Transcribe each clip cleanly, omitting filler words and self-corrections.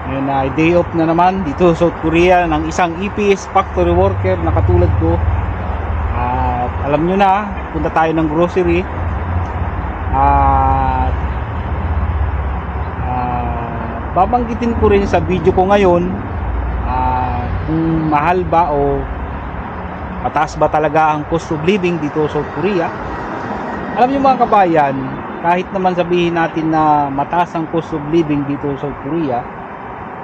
Ngayon na day off na naman dito sa South Korea ng isang EPS factory worker na katulad ko. At alam nyo na, punta tayo ng grocery. At babanggitin ko rin sa video ko ngayon kung mahal ba o mataas ba talaga ang cost of living dito sa South Korea. Alam nyo mga kabayan, kahit naman sabihin natin na mataas ang cost of living dito sa South Korea,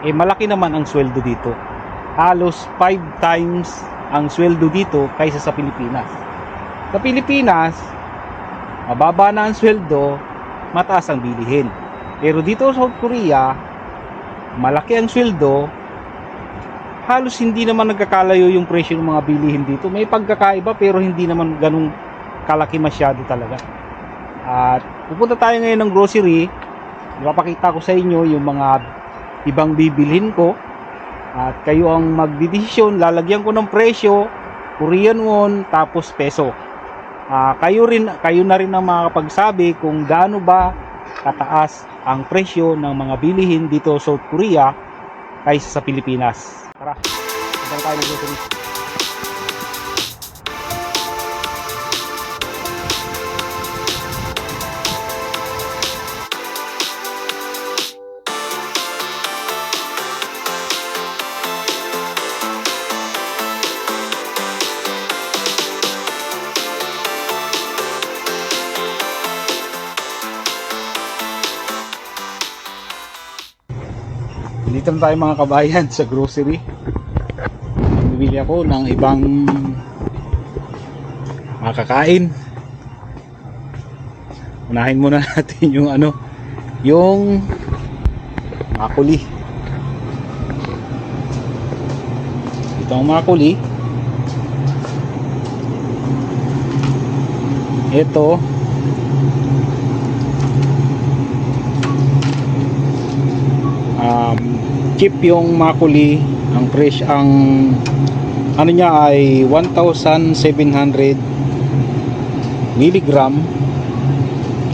malaki naman ang sweldo dito. Halos 5 times ang sweldo dito kaysa sa Pilipinas. Sa Pilipinas, mababa na ang sweldo, mataas ang bilihin. Pero dito sa South Korea, malaki ang sweldo, halos hindi naman nagkakalayo yung presyo ng mga bilihin dito. May pagkakaiba pero hindi naman ganun kalaki masyado talaga. At pupunta tayo ngayon ng grocery. Ipapakita ko sa inyo yung mga ibang bibilhin ko at kayo ang magdidesisyon. Lalagyan ko ng presyo, Korean won tapos peso. Kayo na rin ang makakapagsabi kung gaano ba kataas ang presyo ng mga bilihin dito sa South Korea kaysa sa Pilipinas. Tara, punta tayo ng grocery. Dito na tayo mga kabayan sa grocery. Bibili ako ng ibang makakain. Unahin muna natin yung yung makuli. Ito ang makuli. Ito cheap yung makuli. Ang fresh ang niya ay 1,700 milligram.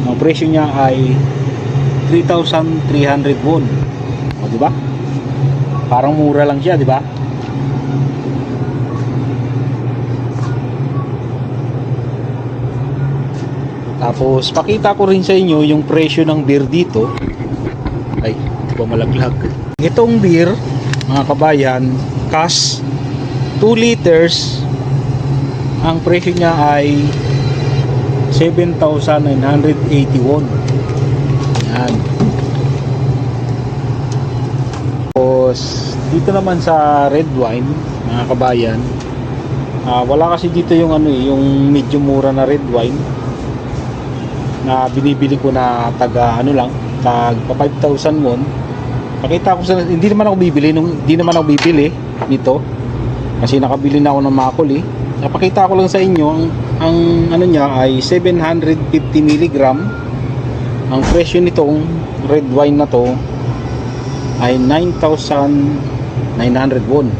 Ang presyo niya ay 3,300 won. O di ba? Parang mura lang siya, di ba? Tapos pakita ko rin sa inyo yung presyo ng beer dito. Ay, di ba malaglag? Itong beer, mga kabayan, cash 2 liters, ang presyo niya ay 7,980 won. Yan. Tapos dito naman sa red wine, mga kabayan, wala kasi dito yung yung medyo mura na red wine na binibili ko na taga tag 5,000 won. Pakita ko sa, hindi naman ako bibili nito kasi nakabili na ako ng makuli. Napakita ko lang sa inyo ang niya ay 750 mg. Ang presyo nitong red wine na to ay 9,900 won.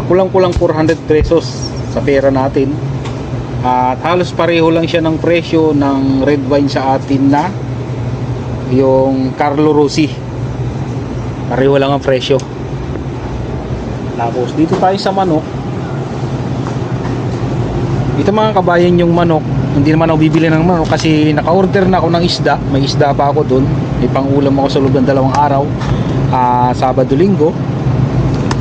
Kulang-kulang 400 pesos sa pera natin. At halos pareho lang siya ng presyo ng red wine sa atin na yung Carlo Rossi. Pareho lang ang presyo. Tapos dito tayo sa manok. Ito mga kabayan yung manok. Hindi naman ako bibili ng manok kasi naka-order na ako ng isda. May isda pa ako dun. May pang-ulam ako sa loob ng 2 araw. Sabado, Linggo.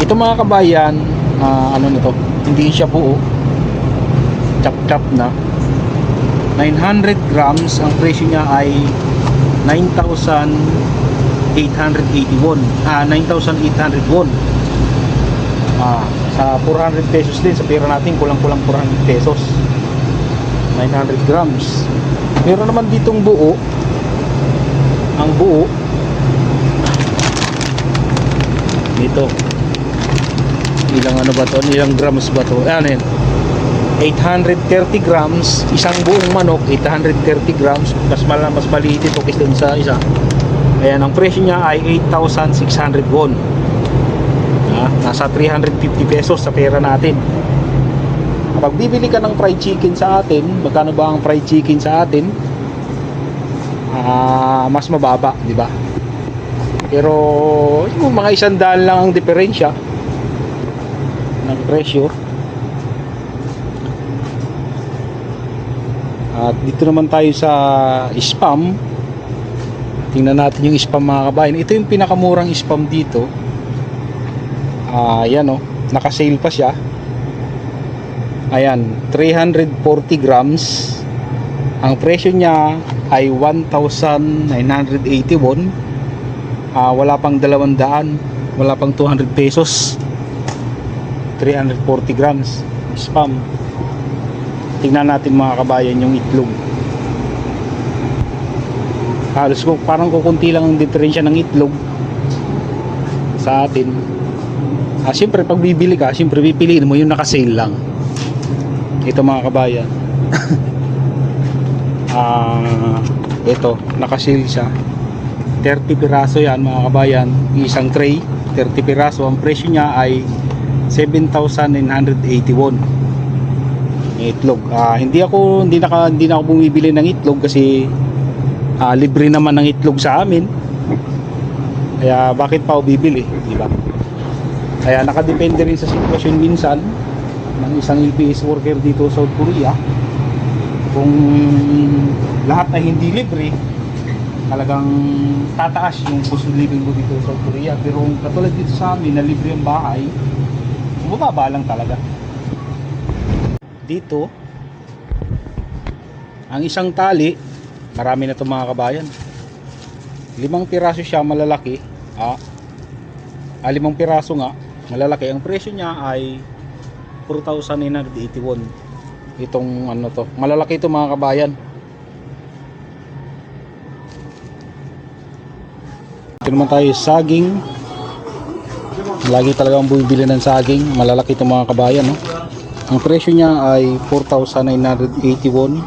Ito mga kabayan, na to? Hindi siya buo. Chop-chop na. 900 grams. Ang presyo niya ay 9,880 won. 9,800 won. Sa 400 pesos din sa pera natin, kulang-kulang 400 pesos. 900 grams. Meron naman ditong buo. Ang buo dito, ilang ba to? Ilang grams ba to? Ano yan? 830 grams. Isang buong manok, 830 grams. Mas maliit ito kaysa dun sa isa. Ayan, ang presyo niya ay 8,600 won. Nasa 350 pesos sa pera natin. Kapag bibili ka ng fried chicken sa atin, magkano ba ang fried chicken sa atin? Mas mababa, di ba? Pero yung mga 100 lang ang diferensya ng presyo. At dito naman tayo sa spam. Tingnan natin yung spam mga kabayan. Ito yung pinakamurang spam dito. Ayan o, naka-sale pa siya. Ayan, 340 grams. Ang presyo niya ay 1,981. Wala pang 200, wala pang 200 pesos. 340 grams spam. Tingnan natin mga kabayan yung itlog. Halos parang kukunti lang ang diferensya ng itlog sa atin. Siyempre pag bibili ka, siyempre pipiliin mo yung naka-sale lang. Ito mga kabayan. Ito, naka-sale siya. 30 piraso yan mga kabayan. Isang tray, 30 piraso. Ang presyo niya ay 7,981. Itlog. Hindi na ako bumibili ng itlog kasi libre naman ng itlog sa amin. Kaya bakit pa ako bibili, di ba? Kaya nakadepende rin sa sitwasyon minsan ng isang EPS worker dito sa South Korea. Kung lahat ay hindi libre, talagang tataas yung cost of living mo dito sa South Korea. Pero katulad dito sa amin na libre ang bahay, bumaba lang talaga. Dito ang isang tali, marami na ito mga kabayan. 5 piraso siya malalaki. 5 piraso nga malalaki. Ang presyo niya ay 4,981. Itong ano to, malalaki ito mga kabayan. Ito naman tayo saging. Lagi talaga ang bumibili ng saging. Malalaki ito mga kabayan, no? Ang presyo niya ay 4,981.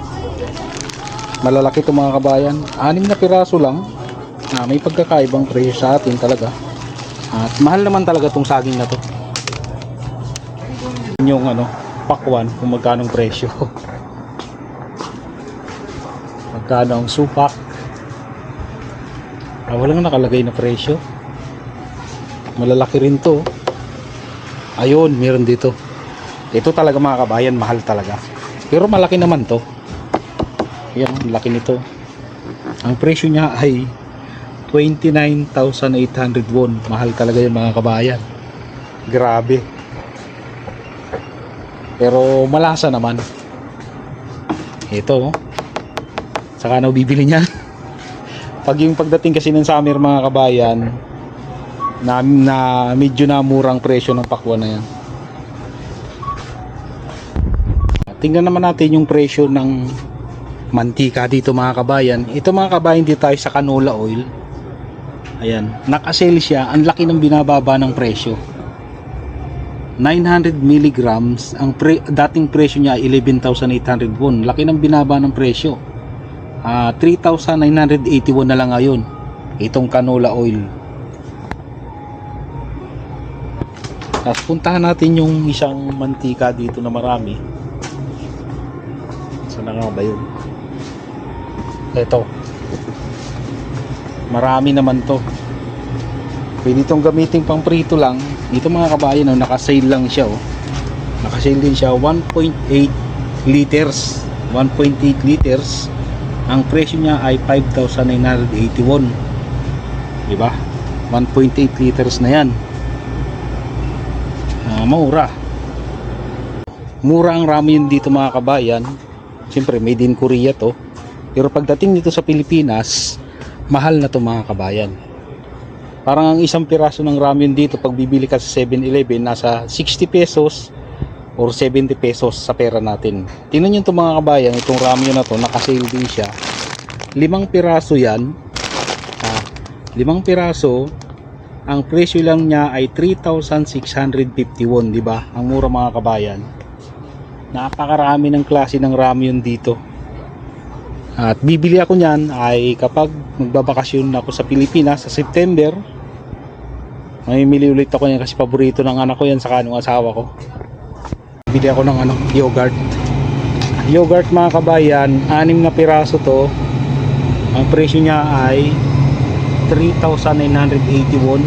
Malalaki ito mga kabayan. 6 na piraso lang. May pagkakaibang presyo sa atin talaga. At mahal naman talaga itong saging na to. Yung pakwan kung magkano ang presyo. Magkano ang supak. Walang nakalagay na presyo. Malalaki rin to. Ayun, meron dito. Ito talaga mga kabayan, mahal talaga. Pero malaki naman to. Yan, laki nito. Ang presyo niya ay 29,800 won. Mahal talaga yung mga kabayan. Grabe. Pero malasa naman. Ito. Saka na bibili niya. Pagdating kasi ng summer mga kabayan, na medyo na murang presyo ng pakwan na yan. Tingnan naman natin yung presyo ng mantika dito mga kabayan. Ito mga kabayan, dito tayo sa canola oil. Ayan, naka-sale siya. Ang laki ng binababa ng presyo. 900 milligrams. Ang dating presyo niya 11,800 won. Laki ng binaba ng presyo. 3,981 na lang ngayon itong canola oil. Tapos puntahan natin yung isang mantika dito na marami. Saan na nga ba yun? Ito. Marami naman to. Pwede itong gamitin pang prito lang. Dito mga kabayan, naka-sale lang siya. Naka-sale din siya. 1.8 liters. 1.8 liters. Ang presyo niya ay 5,981. Diba? 1.8 liters na yan. Mura. Mura ang ramen dito mga kabayan. Siyempre made in Korea to. Pero pagdating dito sa Pilipinas, mahal na to mga kabayan. Parang ang isang piraso ng ramen dito pag bibili ka sa 7-Eleven, nasa 60 pesos or 70 pesos sa pera natin. Tingnan nyo itong mga kabayan, itong ramen na to, naka-sale din siya. 5 piraso yan. 5 piraso. Ang presyo lang niya ay 3,651, di ba? Ang mura mga kabayan. Napakarami ng klase ng ramen dito. At bibili ako niyan ay kapag magbabakasyon ako sa Pilipinas sa September. Mamimili ulit ako niyan kasi paborito ng anak ko yan saka ng asawa ko. Bili ako ng yogurt. Yogurt mga kabayan, 6 na piraso to. Ang presyo niya ay 3,980 won.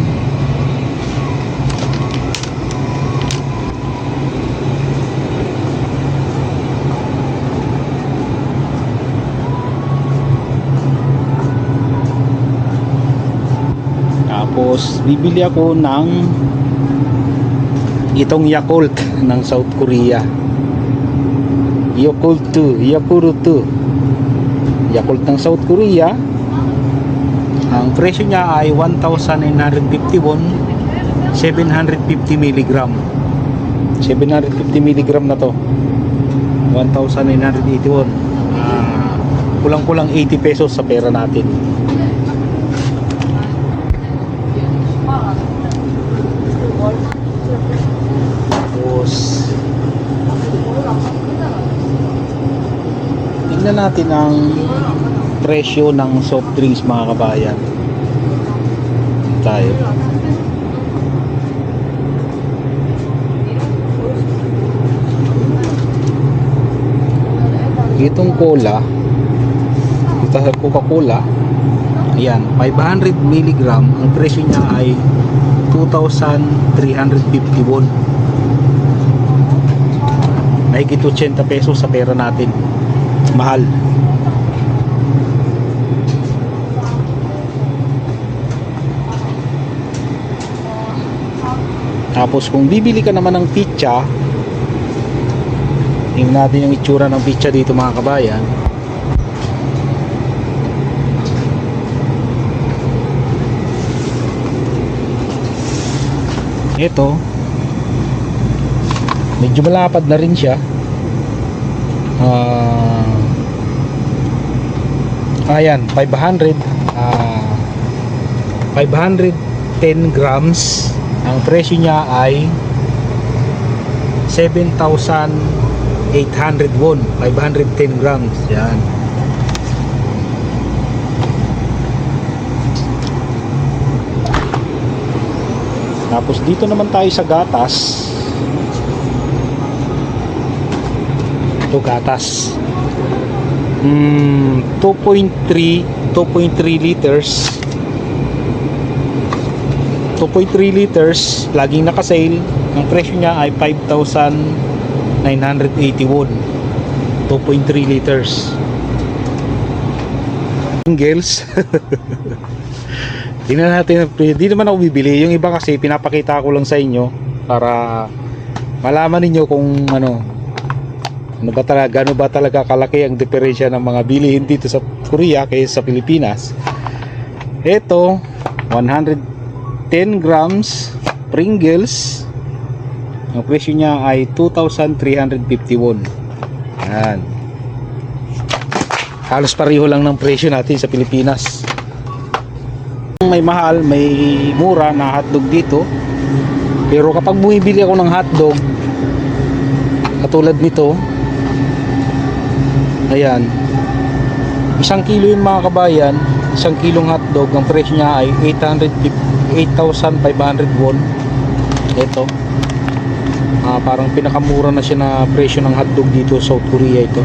Tapos bibili ako ng itong Yakult ng South Korea. Yakult ng South Korea. Ang presyo niya ay 1,950 won, 750 mg. 750 mg na to. 1,980 won. Kulang-kulang 80 pesos sa pera natin. Tapos tingnan natin ang presyo ng soft drinks, mga kabayan. Tayo. Itong cola, ito Coca-Cola, ayan, 500 mg, ang presyo niya ay 2,350 won. Mahigit 80 pesos sa pera natin. Mahal. Tapos kung bibili ka naman ng pizza, tingnan natin yung itsura ng pizza dito, mga kabayan. Ito, medyo malapad na rin siya. Ayan, 510 grams. Ang presyo niya ay 7,800 won. 510 grams. Yan. Tapos dito naman tayo sa gatas. Ito gatas. 2.3 liters. 2.3 liters, laging naka-sale. Ang presyo niya ay 5,980 won. 2.3 liters. Pringles. Tingnan natin, hindi naman ako bibili. Yung iba kasi pinapakita ko lang sa inyo para malaman niyo kung ano ba talaga kalaki ang diferensya ng mga bilihin dito sa Korea kaysa sa Pilipinas. Ito, 110 grams Pringles. Ang presyo niya ay 2,350 won. Yan. Halos pareho lang ng presyo natin sa Pilipinas. May mahal, may mura na hotdog dito. Pero kapag bumibili ako ng hotdog katulad nito, ayan, 1 kilo yung mga kabayan, 1 kilong hotdog, ang presyo niya ay 8,500 won. Ito, parang pinakamura na siya na presyo ng hotdog dito sa South Korea ito.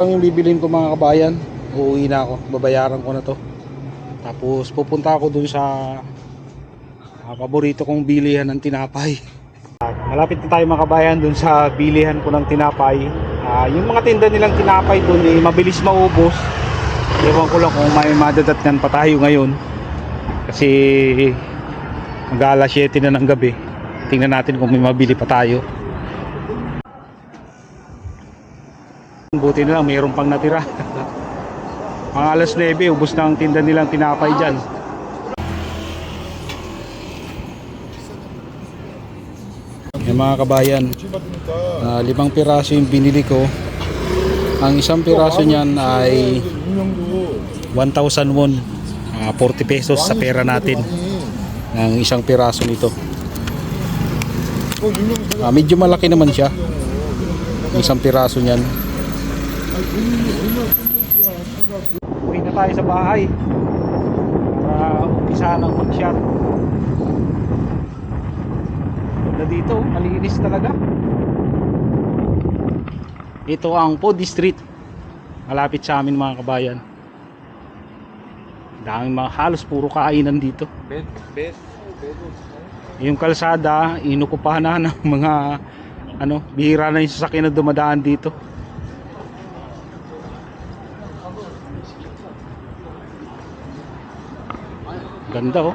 Ang bibilin ko, mga kabayan, uuwi na ako, babayaran ko na to. Tapos pupunta ako dun sa paborito kong bilihan ng tinapay. Malapit na tayo, mga kabayan, dun sa bilihan ko ng tinapay. Yung mga tinda nilang tinapay dun mabilis maubos. Ewan ko lang kung may madadatnan pa tayo ngayon, kasi mag-alas 7 na ng gabi. Tingnan natin kung may mabili pa tayo. Buti na lang mayroon pang natira. Mga alas 9, ubos na ang tinda nilang tinapay dyan. Yung mga kabayan, 5 piraso yung binili ko. Ang isang piraso niyan ay 1,000 won, 40 pesos sa pera natin. Ang isang piraso nito, medyo malaki naman siya. Ang isang piraso niyan. Uwi na tayo sa bahay para umpisa ng mag-shot. Ganda dito, malinis talaga. Ito ang Podi Street, malapit sa amin mga kabayan. Daming mga, halos puro kainan dito. Yung kalsada inukupahan na ng mga bihira na yung sasakyan na dumadaan dito. Ganda oh.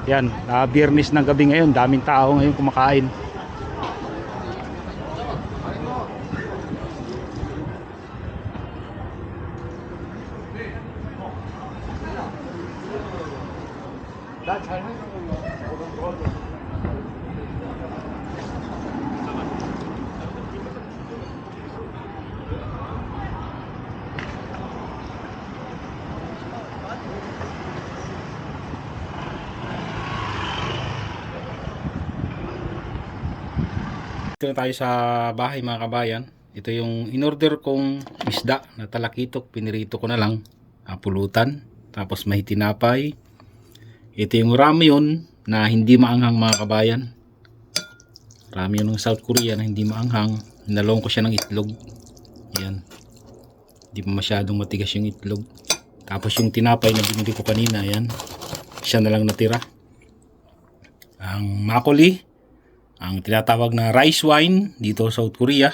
Yan, Biyernes ng gabi ngayon, daming tao ngayon kumakain. Dito na tayo sa bahay mga kabayan. Ito yung in-order kong isda na talakitok. Pinirito ko na lang. Pulutan. Tapos may tinapay. Ito yung ramyun na hindi maanghang mga kabayan. Ramyun ng South Korea na hindi maanghang. Hinalong ko siya ng itlog. Ayan. Hindi pa masyadong matigas yung itlog. Tapos yung tinapay na binili ko kanina. Ayan. Siya na lang natira. Ang makoli, ang tinatawag na rice wine dito sa South Korea.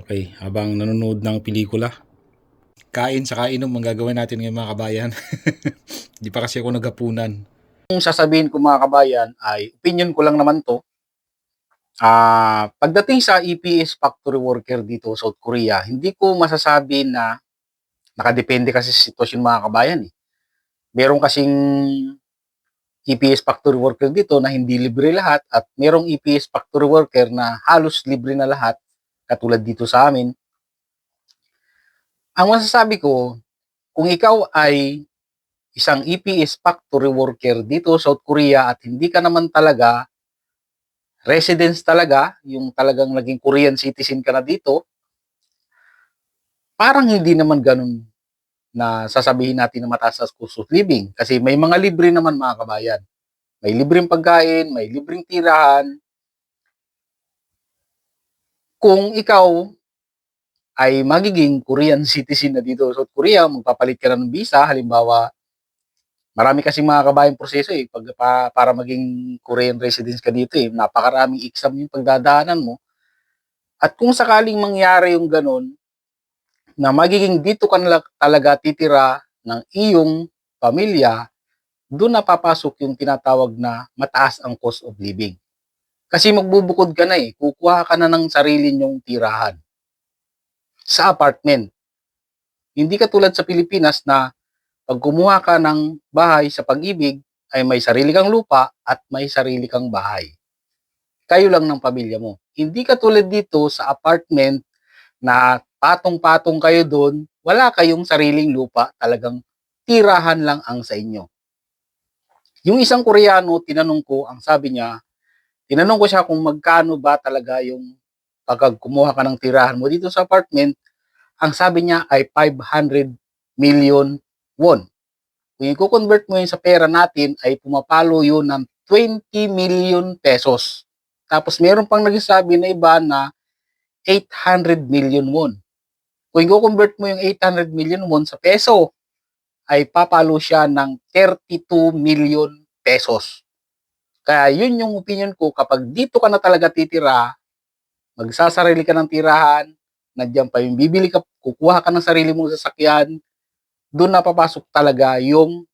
Okay, habang nanonood ng pelikula, kain sa kainom ang gagawin natin ngayon mga kabayan. Di pa kasi ako nagapunan. Kung sasabihin ko mga kabayan ay opinion ko lang naman to. Pagdating sa EPS factory worker dito sa South Korea, hindi ko masasabi na nakadepende kasi sa sitwasyon mga kabayan eh. Meron kasing EPS factory worker dito na hindi libre lahat at merong EPS factory worker na halos libre na lahat katulad dito sa amin. Ang masasabi ko, kung ikaw ay isang EPS factory worker dito sa South Korea at hindi ka naman talaga residence talaga, yung talagang naging Korean citizen ka na dito, parang hindi naman ganun na sasabihin natin na mataas ang cost of living. Kasi may mga libre naman mga kabayan. May libreng pagkain, may libreng tirahan. Kung ikaw ay magiging Korean citizen na dito sa South Korea, magpapalit ka na ng visa, halimbawa, marami kasing mga kabayang proseso eh, para maging Korean residence ka dito eh. Napakaraming exam yung pagdadaanan mo. At kung sakaling mangyari yung ganun, na magiging dito ka na talaga titira ng iyong pamilya, doon na papasok yung tinatawag na mataas ang cost of living. Kasi magbubukod ka na eh, kukuha ka na ng sarili nyong tirahan sa apartment. Hindi katulad sa Pilipinas na pag kumuha ka ng bahay sa Pag-ibig, ay may sarili kang lupa at may sarili kang bahay. Kayo lang ng pamilya mo. Hindi katulad dito sa apartment na patong-patong kayo doon, wala kayong sariling lupa, talagang tirahan lang ang sa inyo. Yung isang Koreano, tinanong ko, ang sabi niya, tinanong ko siya kung magkano ba talaga yung pag kumuha ka ng tirahan mo dito sa apartment, ang sabi niya ay 500 million won. Kung i-convert mo yun sa pera natin, ay pumapalo yun ng 20 million pesos. Tapos meron pang nagsasabi na iba na 800 million won. Kung i-convert mo yung 800 million won sa peso, ay papalo siya ng 32 million pesos. Kaya yun yung opinion ko, kapag dito ka na talaga titira, magsasarili ka ng tirahan, nandiyan pa yung bibili ka, kukuha ka ng sarili mong sasakyan, doon na papasok talaga yung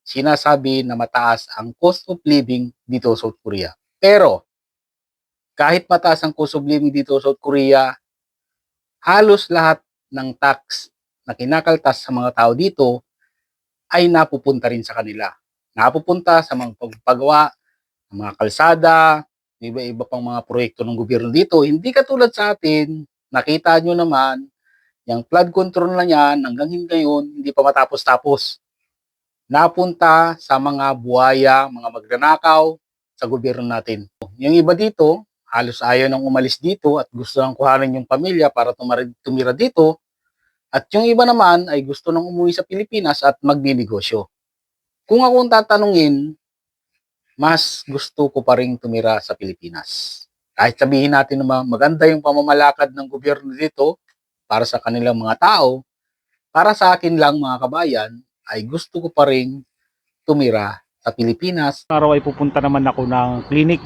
sinasabi na mataas ang cost of living dito sa South Korea. Pero, kahit mataas ang cost of living dito sa South Korea, halos lahat ng tax na kinakaltas sa mga tao dito ay napupunta rin sa kanila. Napupunta sa mga pagpagawa ng mga kalsada, iba-iba pang mga proyekto ng gobyerno dito. Hindi katulad sa atin, nakita nyo naman, yung flood control na yan, hanggang ngayon, hindi pa matapos-tapos. Napunta sa mga buhaya, mga magnanakaw sa gobyerno natin. Yung iba dito, halos ayaw nang umalis dito at gusto nang kuhanin yung pamilya para tumira dito. At yung iba naman ay gusto nang umuwi sa Pilipinas at magninegosyo. Kung akong tatanungin, mas gusto ko pa rin tumira sa Pilipinas. Kahit sabihin natin na maganda yung pamamalakad ng gobyerno dito para sa kanilang mga tao, para sa akin lang mga kabayan, ay gusto ko pa rin tumira sa Pilipinas. Araw ay pupunta naman ako ng clinic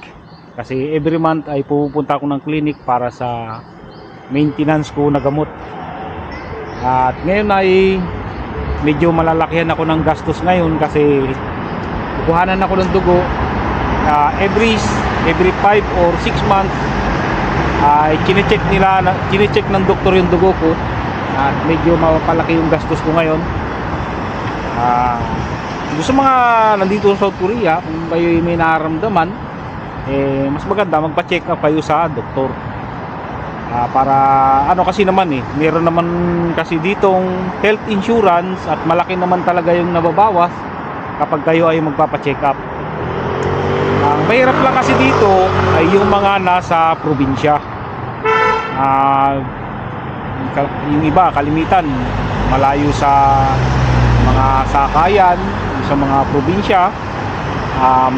kasi every month ay pupunta ako ng clinic para sa maintenance ko na gamot. At ngayon ay medyo malalakihan ako ng gastos ngayon kasi kukuhanan ako ng dugo every 5 or 6 months. Ay chinecheck ng doktor yung dugo ko at medyo mapalaki yung gastos ko ngayon. Gusto mga nandito sa South Korea, kung kayo may nararamdaman, mas maganda magpa-check up kayo sa doktor. Para ano kasi naman meron naman kasi ditong health insurance at malaki naman talaga yung nababawas kapag kayo ay magpapa-check up. Ang mahirap lang kasi dito ay yung mga nasa probinsya. Yung iba kalimitan malayo sa mga sakayan, sa mga probinsya,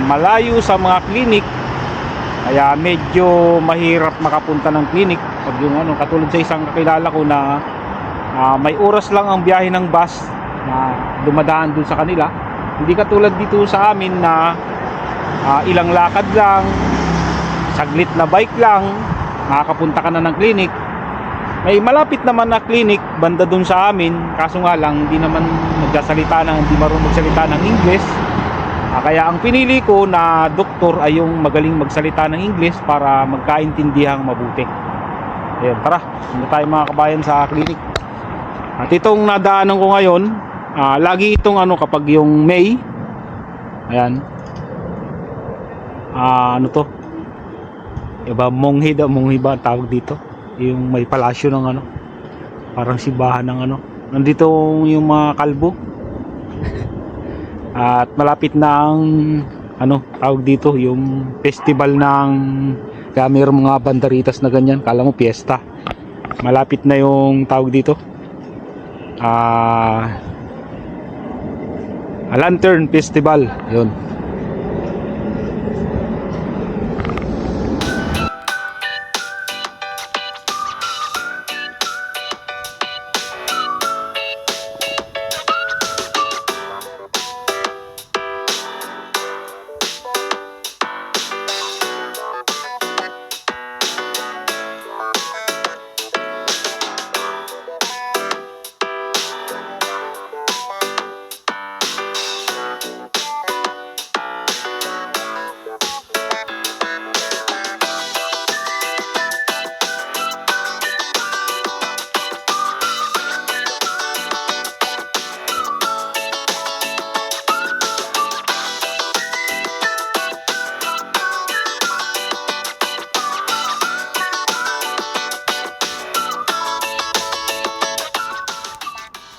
malayo sa mga clinic, kaya medyo mahirap makapunta ng clinic. Pag yung katulad sa isang kakilala ko na may oras lang ang biyahe ng bus na dumadaan dun sa kanila, hindi katulad dito sa amin na ilang lakad lang, saglit na bike lang, makakapunta ka na ng clinic. May malapit naman na clinic banda dun sa amin, kaso nga lang hindi naman hindi marunong magsalita ng English. Kaya ang pinili ko na doktor ay yung magaling magsalita ng English para magkaintindihang mabuti. Ayan, tara, punta tayo mga kabayan sa clinic. At itong nadaanan ko ngayon, lagi itong kapag yung May, ayan, ano to, iba monghi ba tawag dito, yung may palasyo ng parang simbahan ng nandito yung mga kalbo. At malapit na ang tawag dito, yung festival ng, kaya mayroong mga banderitas na ganyan, kala mo piyesta. Malapit na yung tawag dito, Lantern Festival, yun.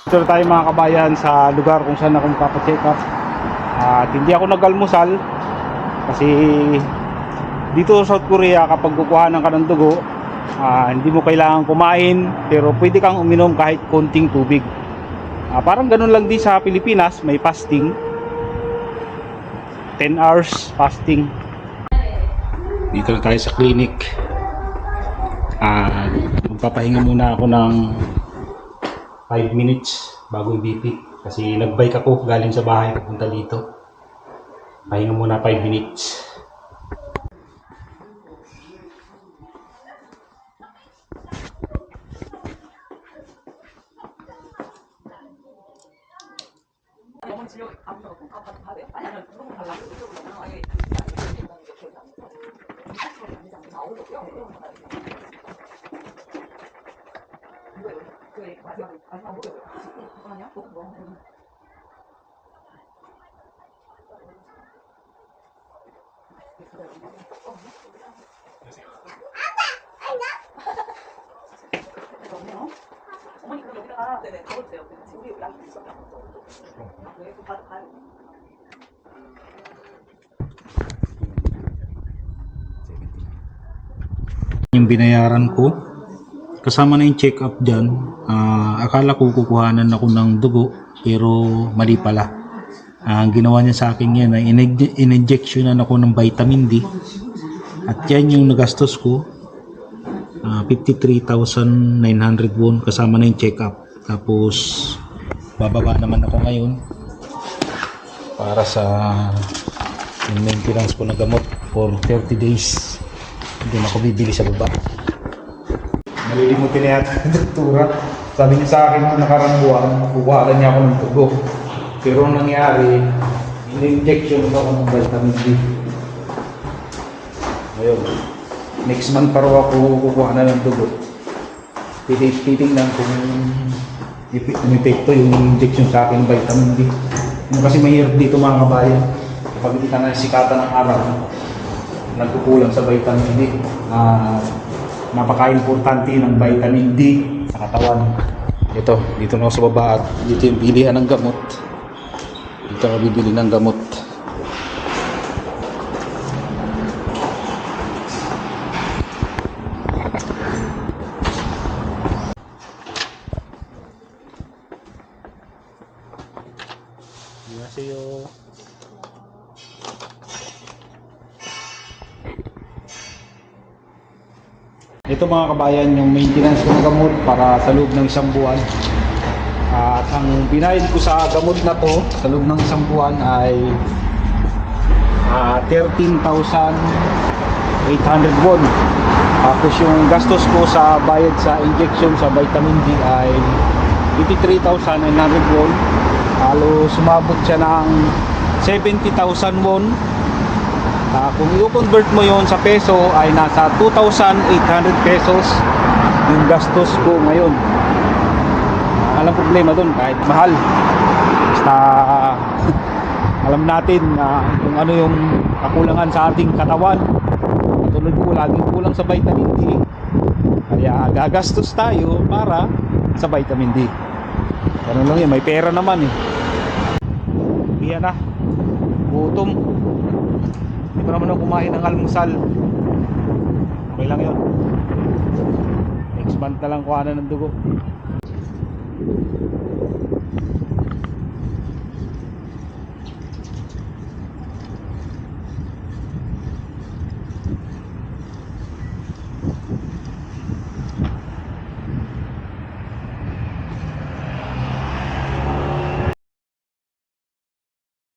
Dito tayo mga kabayan sa lugar kung saan ako magpapacheck up. At hindi ako nag-almusal kasi dito sa South Korea kapag kukuhanan ka ng dugo, hindi mo kailangan kumain pero pwede kang uminom kahit konting tubig. Parang ganun lang din sa Pilipinas, may fasting, 10 hours fasting. Dito na tayo sa clinic. Magpapahinga muna ako ng 5 minutes bago i-BP kasi nag-bike ako galing sa bahay papunta dito. Pahinga muna 5 minutes. Yung binayaran ko kasama na yung check up dyan. Akala ko kukuhanan ako ng dugo pero mali pala. Ang ginawa niya sa akin yan ay in-injectionan ako ng vitamin D. At yan yung nagastos ko. 53,900 won kasama na yung check-up. Tapos bababa naman ako ngayon para sa maintenance ko na gamot for 30 days. Doon ako bibili sa baba. Nalilimutin na yata ng doktora. Sabi niya sa akin nung nakarang buwan, kukuha niya ako ng tugo. Pero ang nangyari, in-injection ako ng vitamin D. Ngayon, next month pa raw ako kukuha na ng dugo. Titingnan kung epekto yung injection sa akin ng vitamin D. Yung kasi mahirap dito mga kabayan. Kapag hindi ka nasikatan ng araw, nagkukulang sa vitamin D. Napaka-importante ng vitamin D sa katawan. Ito, dito na ako sa baba at dito yung bilihan ng gamot. Dito ako bibili ng gamot. 안녕하세요. Ito mga kabayan, yung maintenance ko ng gamot para sa loob ng isang buwan. At ang binayad ko sa gamot na to sa loob ng isang buwan ay 13,800 won. Tapos yung gastos ko sa bayad sa injection sa vitamin D ay 53,900 won. Halos sumabot siya ng 70,000 won. Kung i-convert mo yon sa peso ay nasa 2,800 pesos yung gastos ko ngayon. Walang problema doon kahit mahal. Basta alam natin kung ano yung kakulangan sa ating katawan. Katulad ko, laging kulang sa vitamin D. Kaya gagastos tayo para sa vitamin D. Ganun lang yun, may pera naman eh. Iyan na, gutom. Hindi ko naman ako kumain ng almusal. Okay lang yun. Next month na lang kuhanan ng dugo.